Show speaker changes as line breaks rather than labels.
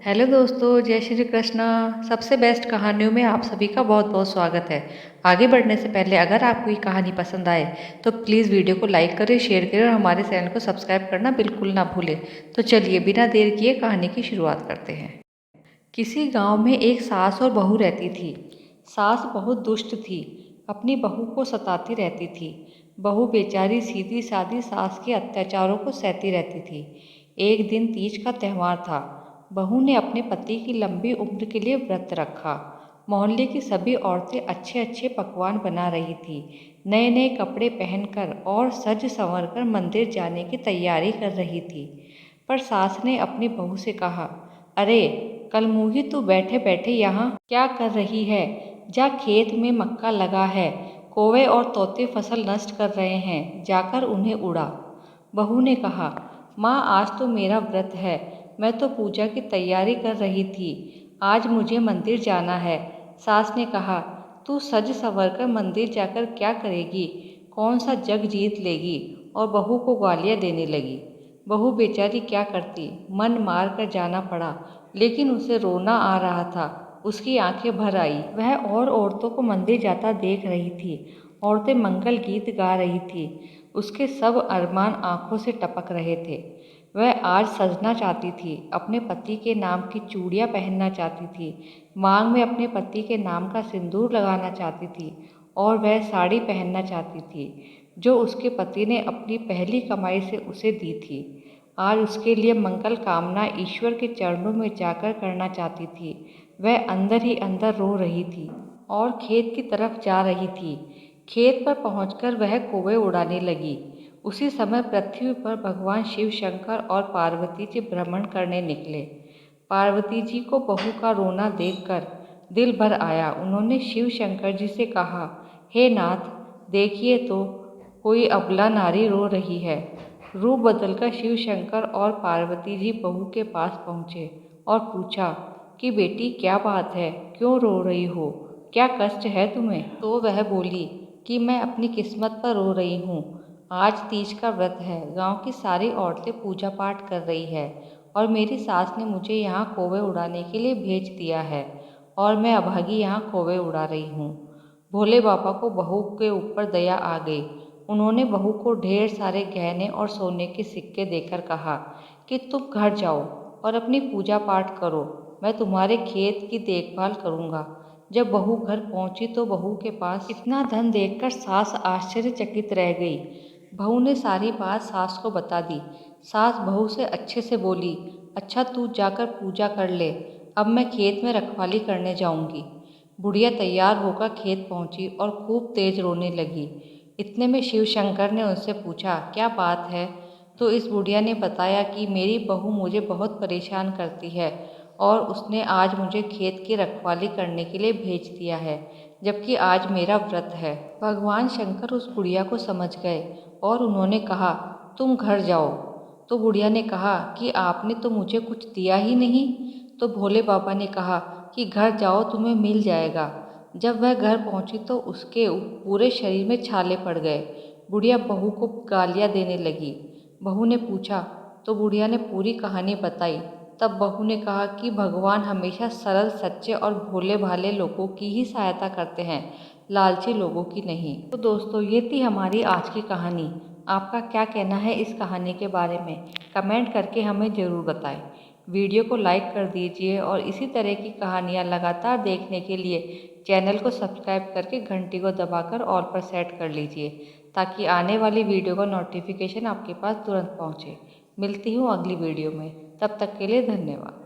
Hello दोस्तों, जय श्री कृष्णा। सबसे बेस्ट कहानियों में आप सभी का बहुत बहुत स्वागत है। आगे बढ़ने से पहले अगर आपको ये कहानी पसंद आए तो प्लीज़ वीडियो को लाइक करें, शेयर करें और हमारे चैनल को सब्सक्राइब करना बिल्कुल ना भूलें। तो चलिए बिना देर किए कहानी की शुरुआत करते हैं। किसी गांव में एक सास और बहू रहती थी। सास बहुत दुष्ट थी, अपनी बहू को सताती रहती थी। बहू बेचारी सीधी सादी सास के अत्याचारों को सहती रहती थी। एक दिन तीज का त्यौहार था। बहू ने अपने पति की लंबी उम्र के लिए व्रत रखा। मोहल्ले की सभी औरतें अच्छे अच्छे पकवान बना रही थी। नए नए कपड़े पहनकर और सज संवर कर मंदिर जाने की तैयारी कर रही थी। पर सास ने अपनी बहू से कहा, अरे कल मुही, तू बैठे बैठे यहाँ क्या कर रही है? जा, खेत में मक्का लगा है, कौवे और तोते फसल नष्ट कर रहे हैं, जाकर उन्हें उड़ा। बहू ने कहा, माँ आज तो मेरा व्रत है, मैं तो पूजा की तैयारी कर रही थी, आज मुझे मंदिर जाना है। सास ने कहा, तू सज संवर कर मंदिर जाकर क्या करेगी, कौन सा जग जीत लेगी? और बहू को गालियाँ देने लगी। बहू बेचारी क्या करती, मन मार कर जाना पड़ा, लेकिन उसे रोना आ रहा था। उसकी आंखें भर आई। वह और औरतों को मंदिर जाता देख रही थी। औरतें मंगल गीत गा रही थी। उसके सब अरमान आंखों से टपक रहे थे। वह आज सजना चाहती थी, अपने पति के नाम की चूड़ियाँ पहनना चाहती थी, मांग में अपने पति के नाम का सिंदूर लगाना चाहती थी और वह साड़ी पहनना चाहती थी जो उसके पति ने अपनी पहली कमाई से उसे दी थी। आज उसके लिए मंगल कामना ईश्वर के चरणों में जाकर करना चाहती थी। वह अंदर ही अंदर रो रही थी और खेत की तरफ जा रही थी। खेत पर पहुंचकर वह कौवे उड़ाने लगी। उसी समय पृथ्वी पर भगवान शिव शंकर और पार्वती जी भ्रमण करने निकले। पार्वती जी को बहू का रोना देखकर दिल भर आया। उन्होंने शिव शंकर जी से कहा, हे नाथ, देखिए तो, कोई अबला नारी रो रही है। रूप बदलकर शिव शंकर और पार्वती जी बहू के पास पहुँचे और पूछा कि बेटी क्या बात है, क्यों रो रही हो, क्या कष्ट है तुम्हें? तो वह बोली कि मैं अपनी किस्मत पर रो रही हूँ। आज तीज का व्रत है, गांव की सारी औरतें पूजा पाठ कर रही है और मेरी सास ने मुझे यहाँ कौवे उड़ाने के लिए भेज दिया है और मैं अभागी यहाँ कौवे उड़ा रही हूँ। भोले बाबा को बहू के ऊपर दया आ गई। उन्होंने बहू को ढेर सारे गहने और सोने के सिक्के देकर कहा कि तुम घर जाओ और अपनी पूजा पाठ करो, मैं तुम्हारे खेत की देखभाल करूँगा। जब बहू घर पहुंची तो बहू के पास इतना धन देखकर सास आश्चर्यचकित रह गई। बहू ने सारी बात सास को बता दी। सास बहू से अच्छे से बोली, अच्छा तू जाकर पूजा कर ले, अब मैं खेत में रखवाली करने जाऊंगी। बुढ़िया तैयार होकर खेत पहुंची और खूब तेज रोने लगी। इतने में शिव शंकर ने उनसे पूछा, क्या बात है? तो इस बुढ़िया ने बताया कि मेरी बहू मुझे बहुत परेशान करती है और उसने आज मुझे खेत की रखवाली करने के लिए भेज दिया है, जबकि आज मेरा व्रत है। भगवान शंकर उस बुढ़िया को समझ गए और उन्होंने कहा, तुम घर जाओ। तो बुढ़िया ने कहा कि आपने तो मुझे कुछ दिया ही नहीं। तो भोले बाबा ने कहा कि घर जाओ, तुम्हें मिल जाएगा। जब वह घर पहुंची तो उसके पूरे शरीर में छाले पड़ गए। बुढ़िया बहू को गालियां देने लगी। बहू ने पूछा तो बुढ़िया ने पूरी कहानी बताई। तब बहू ने कहा कि भगवान हमेशा सरल, सच्चे और भोले भाले लोगों की ही सहायता करते हैं, लालची लोगों की नहीं। तो दोस्तों, ये थी हमारी आज की कहानी। आपका क्या कहना है इस कहानी के बारे में? कमेंट करके हमें ज़रूर बताएं। वीडियो को लाइक कर दीजिए और इसी तरह की कहानियाँ लगातार देखने के लिए चैनल को सब्सक्राइब करके घंटी को दबाकर ऑल पर सेट कर लीजिए, ताकि आने वाली वीडियो का नोटिफिकेशन आपके पास तुरंत पहुँचे। मिलती हूँ अगली वीडियो में, तब तक के लिए धन्यवाद।